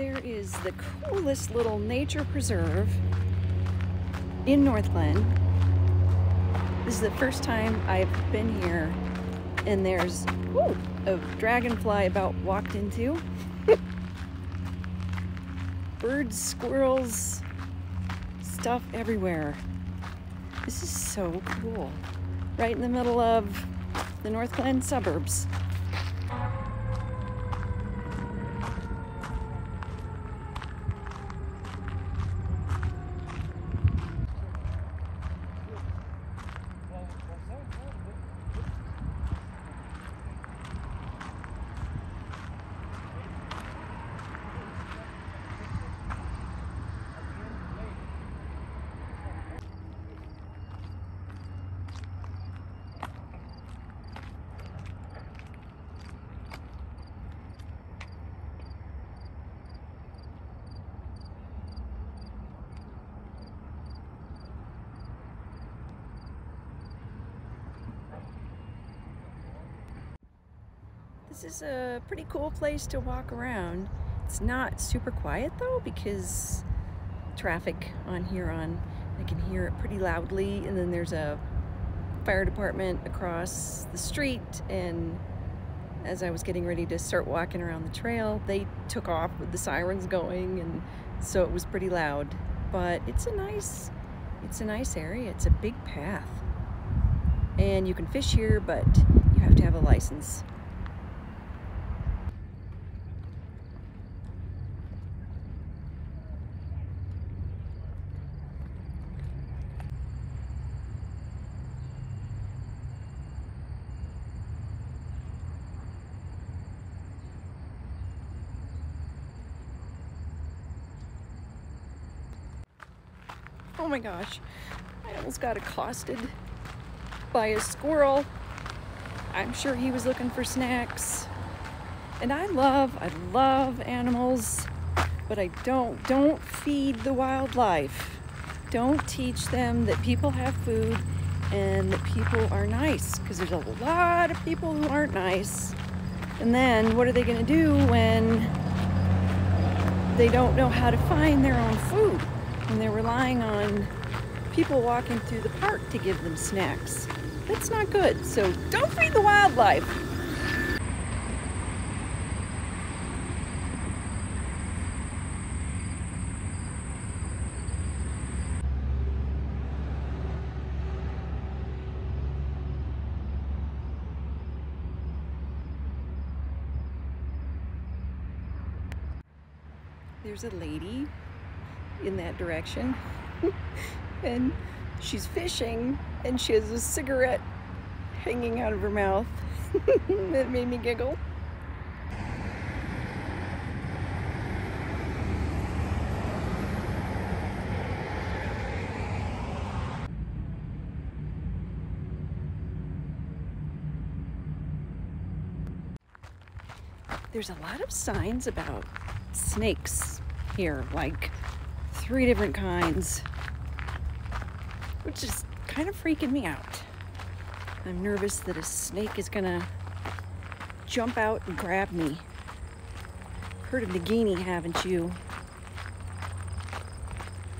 There is the coolest little nature preserve in Northglenn. This is the first time I've been here, and there's a dragonfly about walked into. Birds, squirrels, stuff everywhere. This is so cool. Right in the middle of the Northglenn suburbs. This is a pretty cool place to walk around. It's not super quiet though, because traffic on Huron, I can hear it pretty loudly, and then there's a fire department across the street, and as I was getting ready to start walking around the trail, they took off with the sirens going, and so it was pretty loud. But it's a nice area. It's a big path. And you can fish here, but you have to have a license. Oh my gosh, I almost got accosted by a squirrel. I'm sure he was looking for snacks. And I love animals, but I don't feed the wildlife. Don't teach them that people have food and that people are nice, because there's a lot of people who aren't nice. And then what are they gonna do when they don't know how to find their own food? And they're relying on people walking through the park to give them snacks. That's not good. So don't feed the wildlife. There's a lady in that direction and she's fishing, and she has a cigarette hanging out of her mouth. That made me giggle. There's a lot of signs about snakes here, like 3 different kinds, which is kind of freaking me out. I'm nervous that a snake is gonna jump out and grab me. Heard of Nagini, haven't you?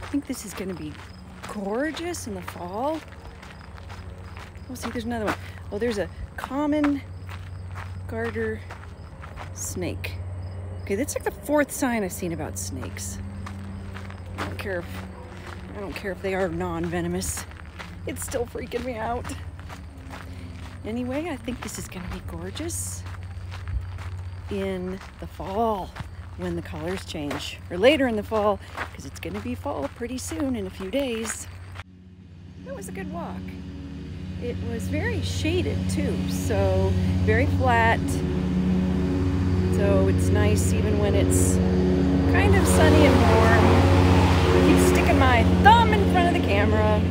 I think this is gonna be gorgeous in the fall. Oh, see, there's another one. Oh, there's a common garter snake. Okay, that's like the 4th sign I've seen about snakes. I don't care if they are non-venomous. It's still freaking me out. Anyway, I think this is gonna be gorgeous in the fall when the colors change, or later in the fall, because it's gonna be fall pretty soon in a few days. That was a good walk. It was very shaded too, so very flat. So it's nice even when it's kind of sunny and warm. I keep sticking my thumb in front of the camera.